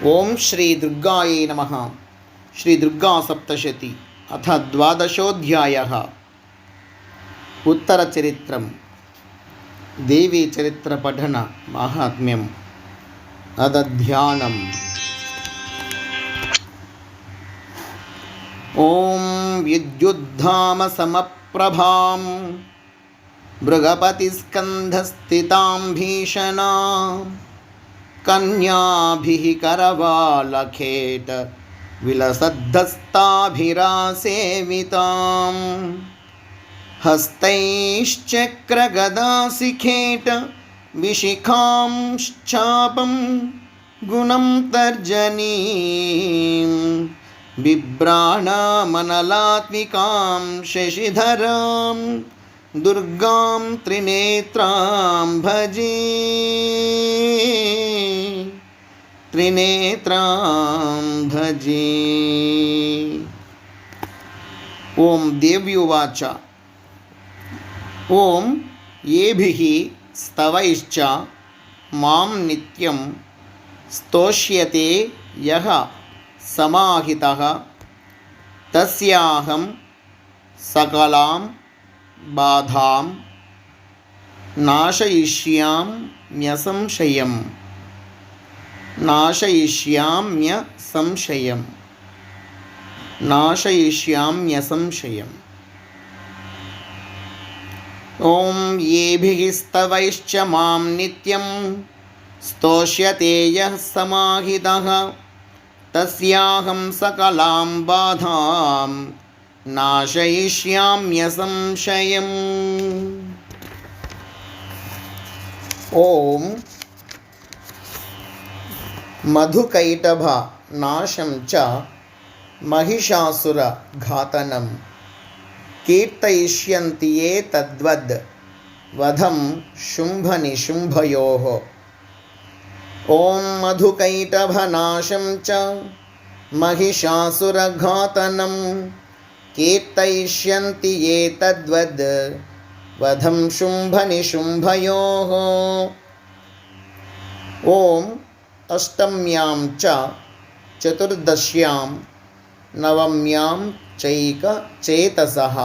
ओम श्री दुर्गायै नमः। श्री दुर्गा सप्तशती अथ द्वादशोऽध्यायः। उत्तरचरित्रं देवी चरित्रपठन माहात्म्यम् अदध्यानम्। ओं विद्युद्धाम समप्रभां मृगपतिस्कन्धस्थितां भीषणा कन्याभिः करवालखेट विलसद्धस्ताभिरासेवितां हस्तैश्चक्रगदासिखेट विशिखांश्चापं गुणं तर्जनीं बिभ्राणामनलात्मिकां शशिधरां दुर्गां त्रिनेत्रां भजे। ओं देव्युवाच ओं येभिः स्तवैश्च मां नित्यं स्तोष्यते यः समाहितः तस्याहं सकलां बाधां नाशयिष्याम्यसंशयम्। ॐ येभिः स्तवैश्च मां नित्यं स्तोष्यते यः समाहितः तस्याहं सकलां बाधां नाशयिष्याम्यसंशयम्। ॐ मधुकैटभ नाशं च महिषासुरघातनं कीर्तयिष्यन्ति ये तद्वद् वधं शुम्भनिशुम्भयोः। ॐ मधुकैटभनाशं च महिषासुरघातनं कीर्तयिष्यन्ति ये तद्वद् वधं शुम्भनिशुम्भयोः। ॐ अष्टम्यां च चतुर्दश्यां नवम्यां चैकचेतसः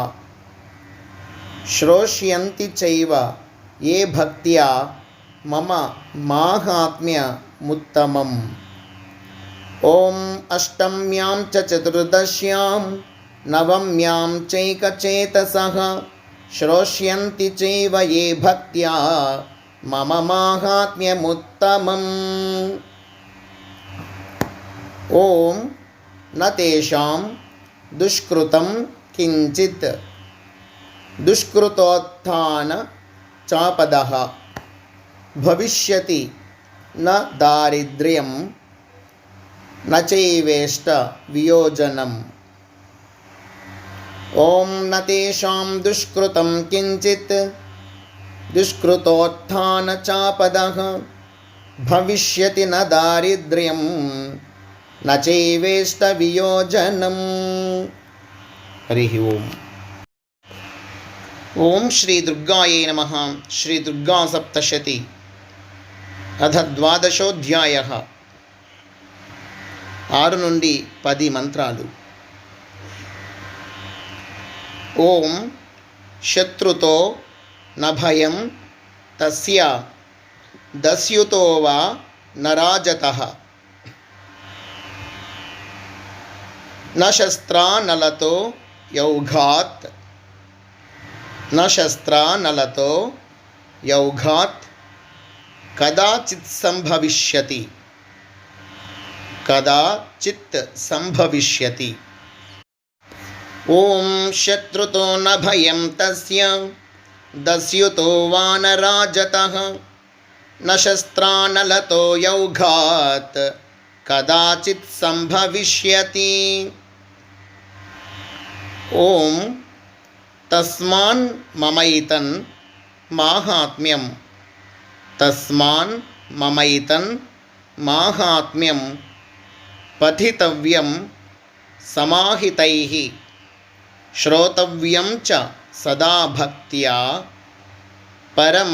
श्रोष्यन्ति चैव ये भक्त्या मम माहात्म्यमुत्तमम्। ॐ अष्टम्यां च चतुर्दश्यां नवम्यां चैकचेतसः श्रोष्यन्ति चैव ये भक्त्या मम माहात्म्यमुत्तमम्। ॐ न तेषां दुष्कृतं किञ्चित् दुष्कृतोत्थानचापदः भविष्यति न दारिद्र्यं न चैवेष्टवियोजनम्। ॐ न तेषां दुष्कृतं किञ्चित् दुष्कृतोत्थानचापदः भविष्यति न दारिद्र्यं न चैवेष्टवियोजनम्। हरिः ओम्। ओं श्री दुर्गायै नमः। श्री दुर्गा सप्तशती अथ द्वादशोऽध्यायः। 6 నుండి 10 మంత్రాలు। ఓం శత్రుతో न भयं तस्य दस्युतो वा न राजतः न शस्त्रानलतो यौघात् कदाचित् संभविष्यति। ॐ शत्रुतो न भयं तस्य दस्युतो वा न राजतः न शस्त्रानलतो यौघात् कदाचित् संभविष्यति। ॐ तस्मान् ममैतन् माहात्म्यं पठितव्यं समाहितैः श्रोतव्यं च सदा भक्त्या परं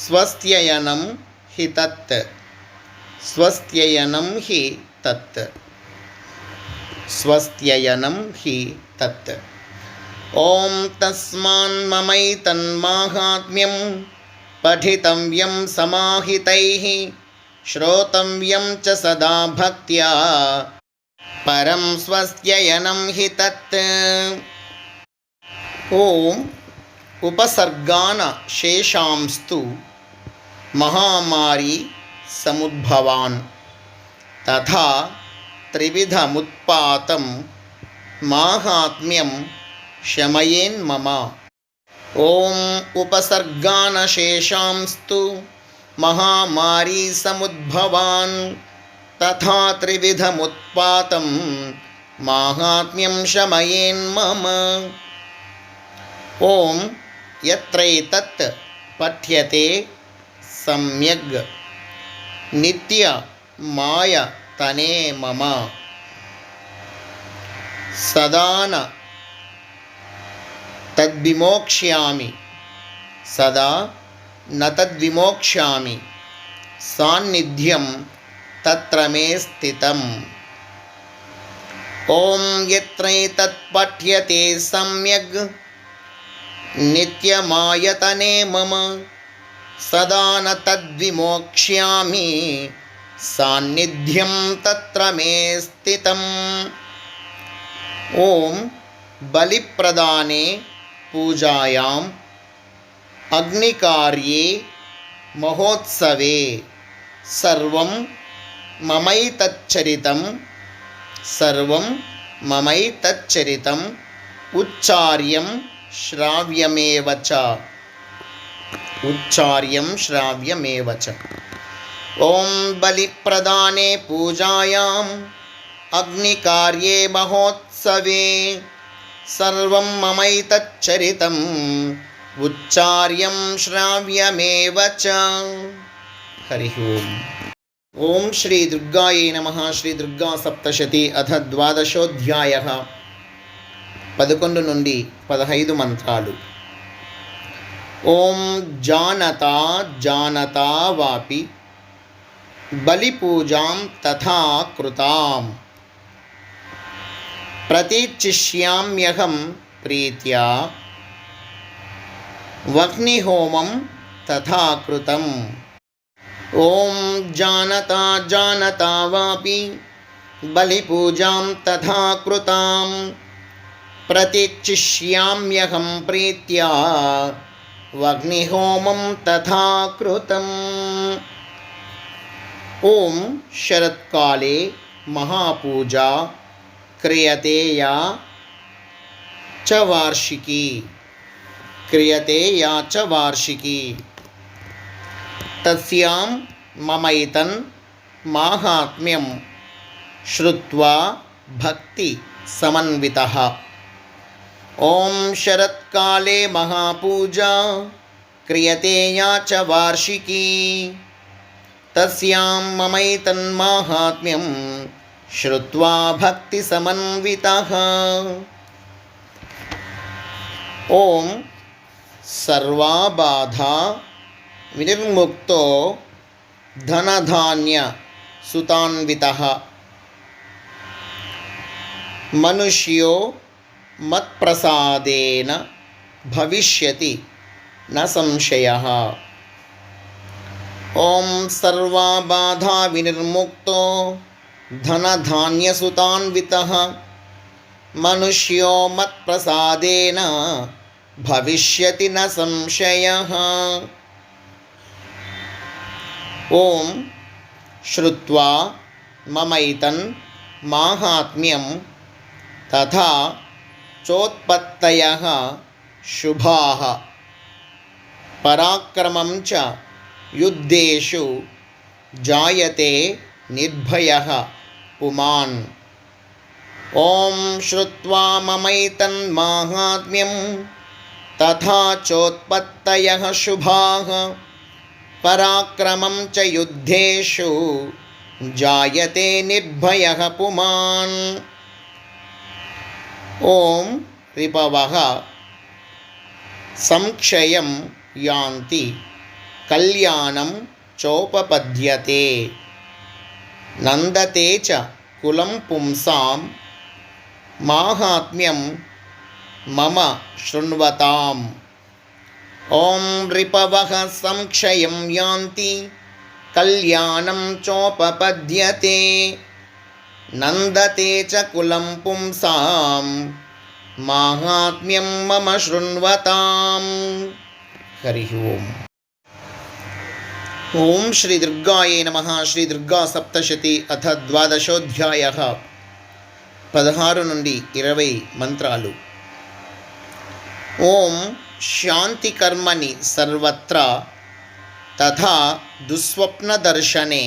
स्वस्त्ययनं हि तत् स्वस्त्ययनं हि तत्। स्वस्त्ययनं हि तत्। ॐ तस्मान्ममैतन्माहात्म्यं पठितव्यं समाहितैः श्रोतव्यं च सदा भक्त्या परं स्वस्त्ययनं हि तत्। ॐ उपसर्गान् शेषांस्तु महामारी समुद्भवान् तथा त्रिविधमुत्पातं माहात्म्यं शमयेन्मम। ॐ उपसर्गान् शेषांस्तु महामारी समुद्भवान् तथा त्रिविधमुत्पातं माहात्म्यं शमयेन्मम। ॐ यत्रैतत् पठ्यते सम्यग् नित्यमायतने मम सदा न तद्विमोक्ष्यामि सदा न तद्विमोक्ष्यामि सान्निध्यं तत्र मे स्थितम्। ॐ यत्रैतत् पठ्यते सम्यग् नित्यमायतने मम सदा न तद्विमोक्ष्यामि सान्निध्यं तत्र मे स्थितम्। ॐ बलिप्रदाने पूजायाम् अग्निकार्ये महोत्सवे सर्वं ममैतच्चरितम् उच्चार्यं श्राव्यमेव च। ॐ बलिप्रदाने पूजायाम् अग्निकार्ये महोत्सवे सर्वं ममैतच्चरितम् उच्चार्यं श्राव्यमेव च। हरिः ओम्। ओं श्री दुर्गायै नमः। श्री दुर्गा सप्तशती अथ द्वादशोऽध्यायः 11 నుండి 15 మంత్రాలు। ఓం జానతా జానతా వాపి బలిపూజాం తథా కృతాం ప్రతిచిష్యామ్యహం ప్రీత్యా వహ్నిహోమం తథా కృతం। ఓం జానతా జానతా వాపి బలిపూజాం తథా కృతాం ప్రతిచిష్యామ్యహం ప్రీత్యా వహ్నిహోమం తథా కృతం। ఓం శరత్కాలే మహాపూజా క్రియతే యా చ వార్షికీ తస్యాం మమైతన్ మాహాత్మ్యం శ్రుత్వా భక్తి సమన్వితః। ఓం శరత్కాలే మహాపూజా క్రియతే యా చ వార్షికీ తస్యాం మమైతన్మాహాత్మ్యం శ్రుత్వా భక్తి సమన్వితః। ఓం సర్వాబాధా వినిర్ముక్తో ధనధాన్య సుతాన్వితః మనుష్యో మత్ప్రసాదేన భవిష్యతి న సంశయః। ఓం సర్వాబాధా వినిర్ముక్తో ధనధాన్యసుతాన్వితః మనుష్యో మత్ప్రసాదేన భవిష్యతి న సంశయః। ఓం శ్రుత్వా మమైతన్ మాహాత్మ్యం తథా చోత్పత్తయః శుభాః పరాక్రమం చ యుద్ధేషు జాయతే నిర్భయః పుమాన్। ఓం శ్రుత్వా మమైతన్మాహాత్మ్యం తథా చోత్పత్తయః శుభాః పరాక్రమం చ యుద్ధేషు జాయతే నిర్భయః పుమాన్। ఓం రిపవః సంక్షయం యాంతి కళ్యాణం చోపపద్యతే। నందతే చ కులం పుంసాం మాహాత్మ్యం మమ శృణ్వతాం. ఓం రిపవః సంక్షయం యాంతి కళ్యాణం చోపపద్యతే నందతే చ కులం పుంసాం మాహాత్మ్యం మమ శృణ్వతాం. హరి ఓం. ఓం శ్రీ దుర్గాయే నమః. శ్రీ దుర్గా సప్తశతి అథ ద్వాదశోధ్యాయః. 16 నుండి 20 మంత్రాలు. ఓం శాంతి కర్మణి సర్వత్ర తథా దుస్వప్నదర్శనే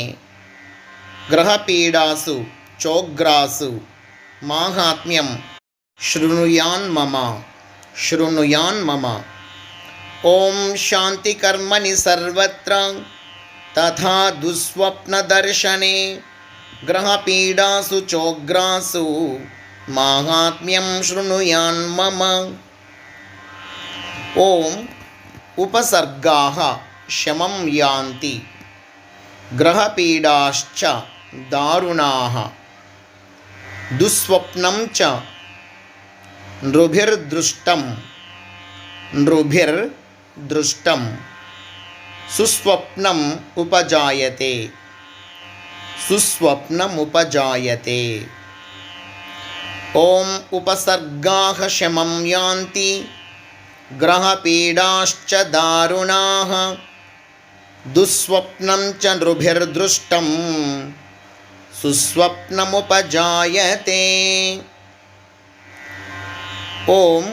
గ్రహపీడాసు చోగ్రాసు మాహాత్మ్యం శృణుయాన్మమ. ఓం శాంతి కర్మణి సర్వత్ర తథా దుస్వప్నదర్శనే గ్రహపీడాసు చోగ్రాసు మాహాత్మ్యం శృణుయాన్మమ. ఓం ఉపసర్గాః శమం యాంతి గ్రహపీడాశ్చ దారుణాః దుస్వప్నం చ నృభిర్దృష్టం సుస్వప్నం ఉపజాయతే. ఓం ఉపసర్గాః శమం యాంతి గ్రహపీడాశ్చ దారుణాః దుస్వప్నం చ నృభిర్దృష్టం సుస్వప్నముపజాయతే. ఓం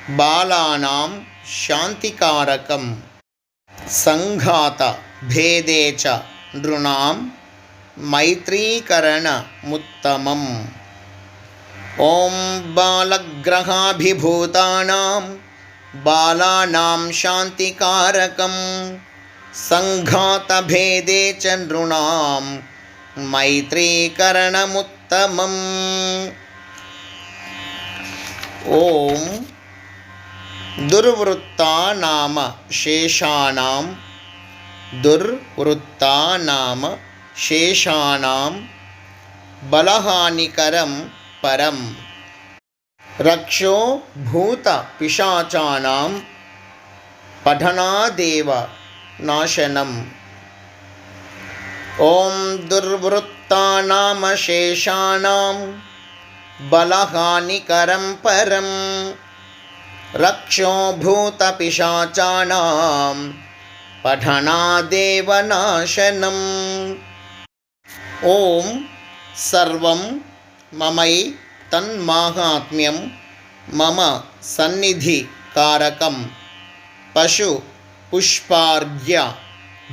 బాలానాం శాంతికారకం సంఘాత భేదే చ నృణాం మైత్రీకరణముత్తమం. ఓం బాలానాం శాంతికారకం సంఘాత భేదే చ నృణాం మైత్రీకరణముత్తమం. ఓం దుర్వృత్తానామ శేషానాం బలహానికరం పరం రక్షో భూత పిశాచానాం పఠనాదేవ నాశనం. ఓం దుర్వృత్తానామ శేషానాం బలహానికరం పరం రక్షో భూత పిశాచానాం పఠనాదేవ నాశనం. ఓం సర్వం మమై తన్మాహాత్మ్యం మమ సన్నిధి కారకం పశు పుష్పార్ఘ్య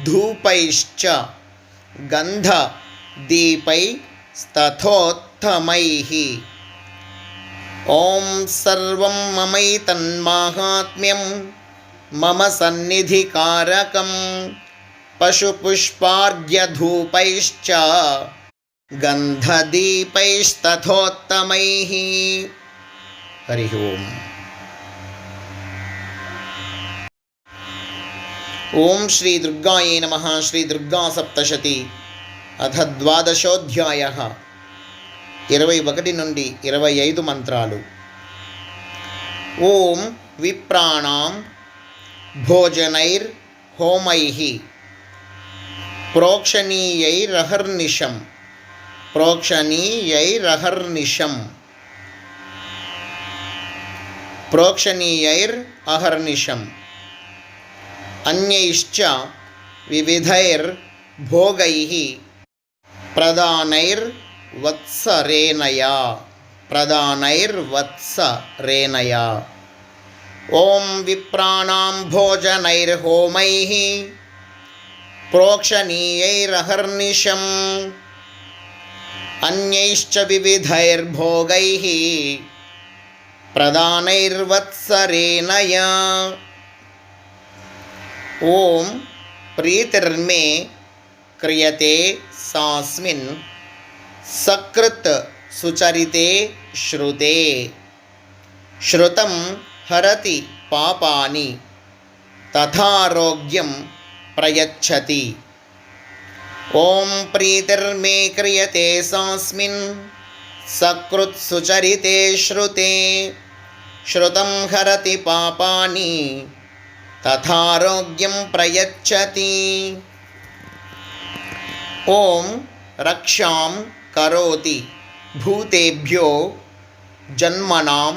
ధూపైశ్చ గంధ దీపై స్తథోత్తమైః. ఓం సర్వం మమై తన్మాహాత్మ్యం మమ సన్నిధి కారకం పశు పుష్పార్ఘ్య ధూపైశ్చ గంధదీపైస్తథోత్తమైః. హరి ఓం. ఓం శ్రీ దుర్గాయే నమః. శ్రీ దుర్గా సప్తశతి అథ ద్వాదశోధ్యాయః. 21 నుండి 25 మంత్రాలు. ఓం విప్రాణాం భోజనైర్హోమైః ప్రోక్షణీయైరహర్నిశం అన్యైశ్చ వివిధైర్భోగైః ప్రదానైర్వత్సరేణయా. ఓం విప్రాణాం భోజనైర్హోమైః ప్రోక్షణీయైరహర్నిశం అన్యైశ్చ వివిధైర్భోగైః ప్రదానైర్వత్సరేణయా. ఓం ప్రీతిర్మే క్రియతే సాస్మిన్ సకృత్ సుచరితే శ్రుతే. శ్రుతం హరతి పాపాని తథారోగ్యం ప్రయచ్చతి. ఓం ప్రీతిర్మే క్రియతే సాస్మిన్ సకృత్ సుచరితే శ్రుతే శ్రుతం హరతి పాపాని తథారోగ్యం ప్రయచ్చతి. ఓం రక్షాం కరోతి భూతేభ్యో జన్మనాం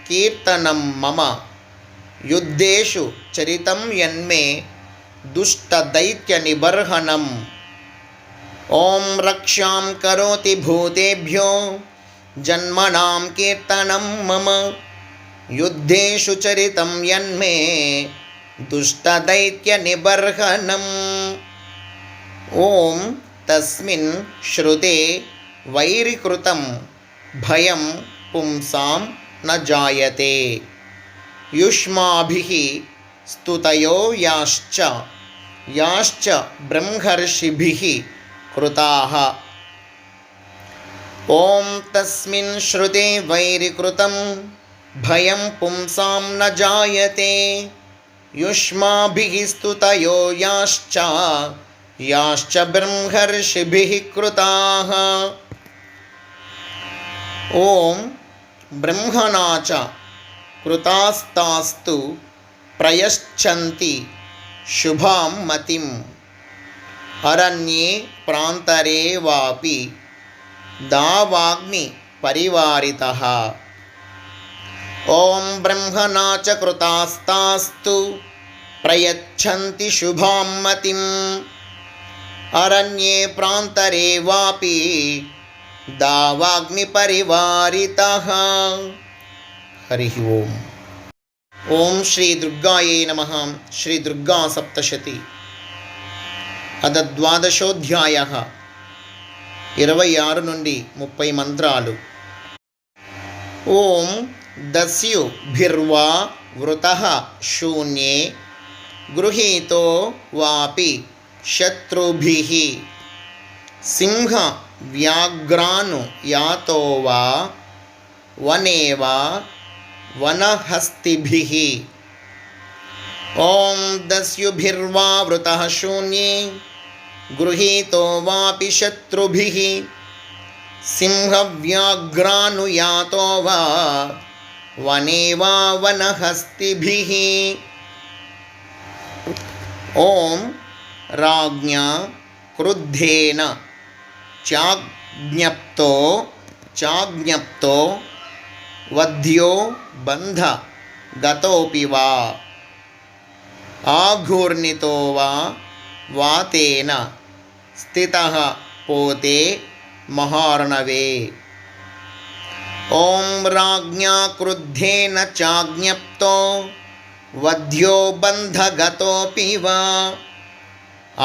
కీర్తనం మమ యుద్ధేషు చరితం యన్మే దుష్టదైత్యనిబర్హణం. ఓం రక్షాం కరోతి భూతేభ్యో జన్మనాం కీర్తనం మమ యుద్ధేషు చరితం యన్మే దుష్టదైత్యనిబర్హణం. ఓం తస్మిన్ శ్రుతే వైరికృతం భయం పుంసాం న జాయతే. యుష్మాభిః స్తుతయో యాశ్చ బ్రహ్మర్షిభిః కృతాః. ఓం తస్మిన్ శ్రుతే వైరికృతం భయం పుంసాం న జాయతే. యుష్మాభిః స్తుతయో యాశ్చ బ్రహ్మర్షిభిః కృతాః. ఓం బ్రహ్మణా చ కృతాస్తాస్తు ప్రయశ్చంతి శుభాం మతిం అరణ్యే ప్రాంతరే వాపి దావాగ్ని పరివారితః. ఓం బ్రహ్మణా చ కృతాస్తాస్తు ప్రయచ్చంతి శుభాం మతిం అరణ్యే ప్రాంతరే వాపి దావాగ్ని పరివారితః. హరి ఓం. ఓం శ్రీ దుర్గాయే నమః. శ్రీ దుర్గా సప్తశతి. అద ద్వాదశోధ్యాయః. 26 నుండి 30 మంత్రాలు. ఓం దస్యుభిర్వా వృతః శూన్యే గృహీతో వాపి శత్రుభిః సింహ వ్యాఘ్రాను యాతో వా వనే వా వనహస్తిభిః. ఓం దస్యుభిర్వా వృతః శూన్యే గృహీతో వాపి శత్రుభిః సింహవ్యాఘ్రాను యాతో వా వనే వా వనహస్తిభిః. ఓం రాజ్ఞా క్రుద్ధేన చాజ్ఞప్తో వధ్యో బంధ గతోపి వా ఆఘూర్ణితో వా వాతేన స్థితః పోతే మహార్ణవే. ఓం రాజ్ఞా క్రుద్ధేన చాజ్ఞప్తో వధ్యో బంధ గతోపి వా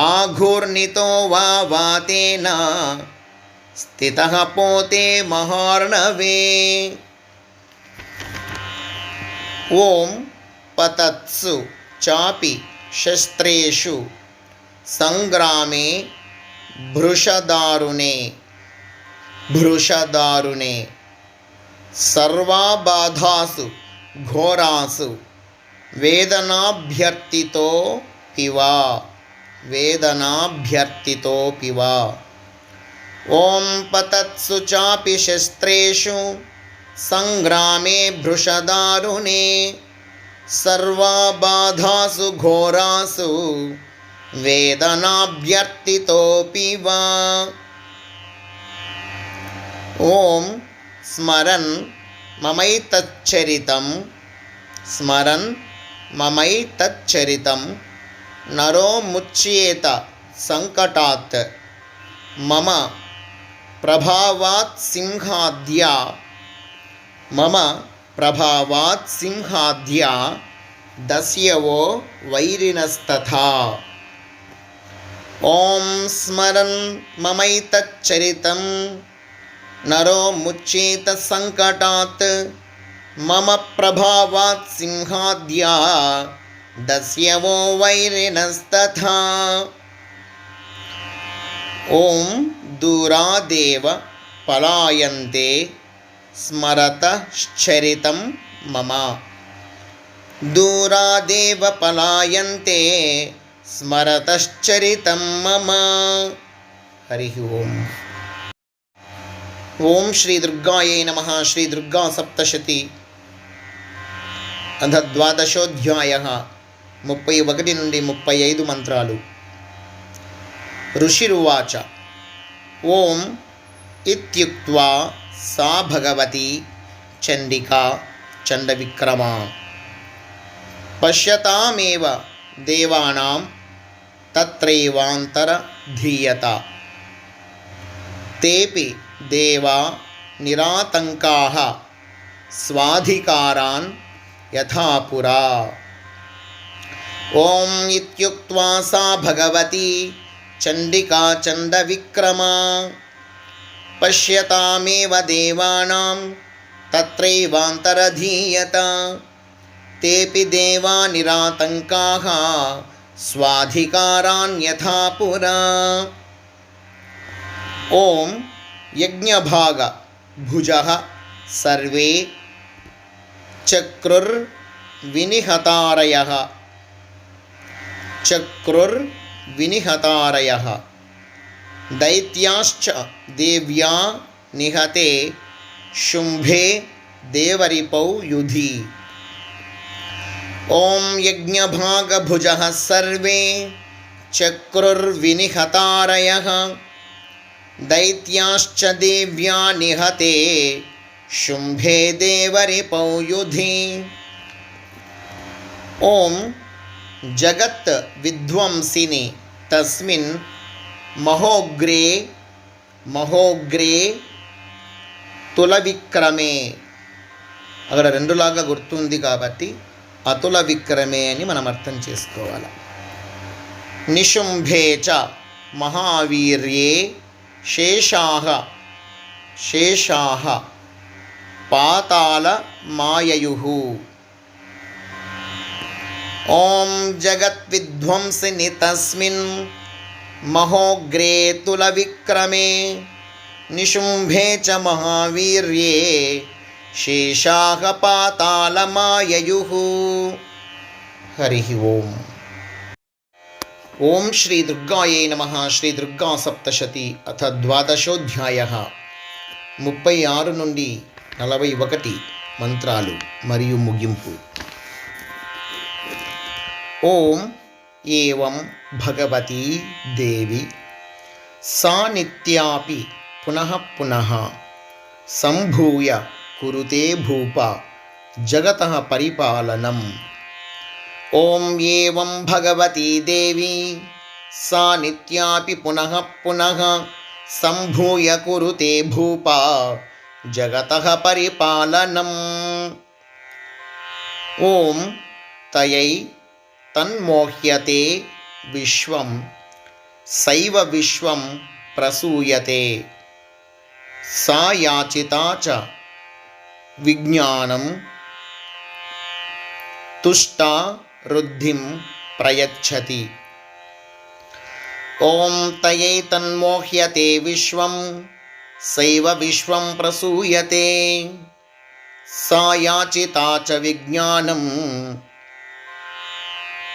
ఆఘూర్ణితో వా వాతేన స్థితః పోతే మహార్ణవే. ఓం పతత్సు చాపి శస్త్రేషు సంగ్రామే భృషదారుణే సర్వాబాధాసు ఘోరాసు వేదనాభ్యర్థితోపి వా. ఓం పతత్సు చాపి శస్త్రేషు సంగ్రామే భృషదారుణే సర్వాబాధాసు ఘోరాసు వేదనాభ్యర్థితోపి వా. ఓం స్మరన్ మమైతచ్చరితం నరో ముచ్యేత సంకటాత్ మమ ప్రభావాత్ సింహాద్యా దస్యవో వైరిణస్తథా. ఓం స్మరన్ మమైతచ్చరితం నరో ముచ్యేత సంకటాత్ మమ ప్రభావాత్ సింహాద్యా దస్యవో వైరిణస్తథా. ఓం దూరాదేవ పలాయంతే స్మరతశ్చరితం మమ. दूरादेव पलायन्ते स्मरतश्चरितं मम। हरि ओम। ओम श्री दुर्गायै नमः। श्री दुर्गा सप्तशती अथ द्वादशोऽध्यायः 31 నుండి 35 మంత్రాలు। ऋषिरुवाच ओम इत्युक्त्वा सा भगवती चंडिका चंडविक्रमा पश्यतामेव देवानां तत्रैवान्तरधीयता तेऽपि देवा निरातङ्काः स्वाधिकारान् यथा पुरा। ओम इत्युक्त्वा सा भगवती चंडिका चंडविक्रमा पश्यतामेव देवानां तत्रैवान्तरधीयता तेऽपि देवा निरातङ्काः स्वाधिकारान् यथा पुरा। ओम यज्ञभाग भुजः सर्वे चक्रुर्विनिहतारयः दैत्याश्च देव्या निहते शुंभे देवरिपौ युधि। ओम यज्ञभागभुजः सर्वे चक्रुर्विनिहतारयः दैत्याश्च देव्या निहते शुंभे देवरिपौ युधि। ओम जगत् विध्वंसिनि तस्मिन् మహోగ్రే తుల విక్రమే। అక్కడ రెండులాగా గుర్తుంది కాబట్టి అతుల విక్రమే అని మనం అర్థం చేసుకోవాలి। నిశుంభే చ మహావీర్యే శేషాః పాతాళ మాయయుః। ఓం జగద్విధ్వంసిని తస్మిన్ మహోగ్రే తుల విక్రమే నిశుంభే చ మహావీర్యే శేషాః పాతాళ మాయయుః। హరి ఓం। ఓం శ్రీ దుర్గాయై నమః। శ్రీ దుర్గా సప్తశతి అథ ద్వాదశోऽధ్యాయः 36 నుండి 41 మంత్రాలు మరియు ముగింపు। ఓం ఏవం భగవతీ దేవి సా నిత్యాపి పునః పునః సంభూయ కురుతే భూప జగతః పరిపాలనం। ఓం ఏవం భగవతీ దేవి సా నిత్యాపి పునః పునః సంభూయ కురుతే భూప జగతః పరిపాలనం। ఓం తయై తన్మోహ్యతే విశ్వం సైవ విశ్వం ప్రసూయతే సా యాచితా చ విజ్ఞానం తుష్టా రుద్ధిం ప్రయచ్చతి। ఓం తయై తన్మోహ్యతే విశ్వం సైవ విశ్వం ప్రసూయతే సా యాచితా చ విజ్ఞానం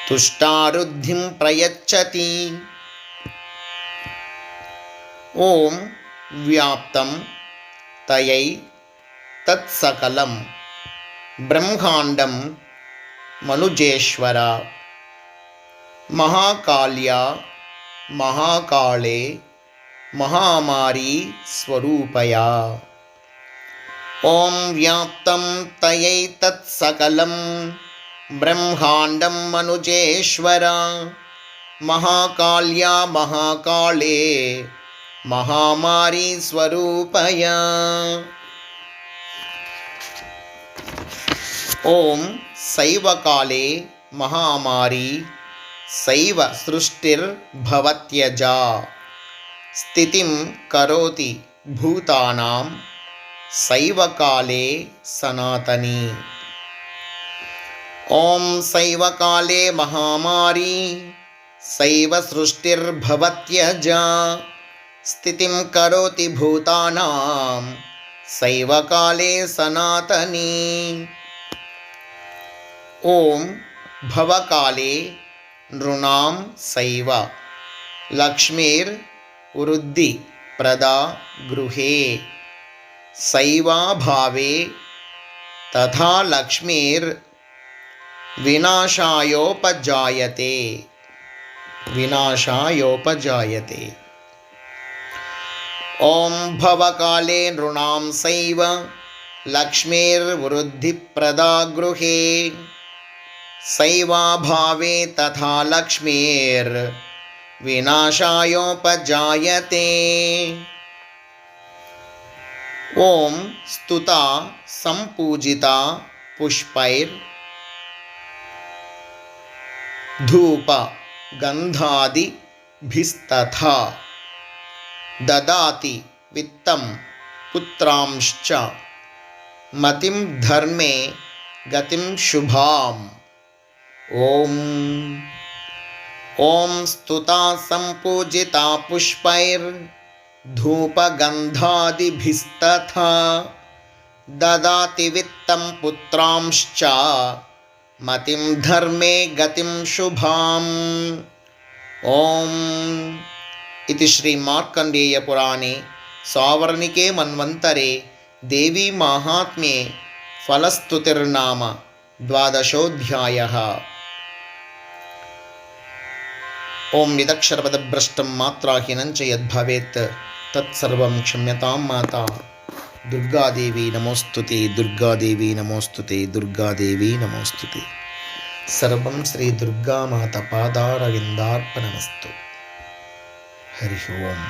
తుష్టారుద్ధిం ప్రయచ్చతి। ఓం వ్యాప్తం తయై తత్సకలం బ్రహ్మాండం మనుజేశ్వర మహాకాళ్యా మహాకాళే మహామారీ స్వరూపయా। ఓం వ్యాప్తం తయై తత్సకలం బ్రహ్మాండం మనుజేశ్వర మహాకాళ్యా మహాకాళే మహామారీ స్వరూపయా। ఓం శైవకాలే మహామారీ శైవ సృష్టిర్భవత్యజా స్థితిం కరోతి భూతానాం శైవకాలే సనాతనీ। ఓం శైవకాలే మహామారీ శైవ సృష్టిర్భవత్యజా స్థితిం కరోతి భూతానాం శైవకాలే సనాతనీ। ఓం భవకాలే నృణాం సైవ లక్ష్మీర్వృద్ధి ప్రదా గృహే సైవాభావే తథా లక్ష్మీర్ వినాశాయోపజాయతే వినాశాయోపజాయతే. ఓం భవకాలే నృణాం సైవ లక్ష్మీర్వృద్ధిప్రదా గృహే సైవాభావే తథా లక్ష్మీర్ వినాశాయోపజాయతే. ఓం స్తుతా సంపూజితా పుష్పైర్ ధూప గంధాదిభిస్తథా దదాతి విత్తం పుత్రాంశ్చ మతిం ధర్మే గతిం శుభాం. ఓం ఓం స్తుతా సంపూజితా పుష్పైర్ ధూపగంధాదిభిస్తథా దదాతి విత్తం పుత్రాంశ్చ మతిం ధర్మే గతిం శుభాం. ఓం ఇది శ్రీ మార్కండేయ పురాణే సావర్ణికే మన్వంతరే దేవీ మాహాత్మ్యే ఫలస్తుతిర్నామ ద్వాదశోऽధ్యాయः. ఓం నిదక్షరపదభ్రష్టం మాత్రాహీనం చ యద్భవేత్ తత్సర్వం క్షమ్యతాం మాతా. దుర్గాదేవి నమోస్తుతే, దుర్గాదేవి నమోస్తుతే, దుర్గాదేవి నమోస్తుతే. సర్వం శ్రీ దుర్గామాత పాదారవిందార్పణమస్తు. హరి ఓం.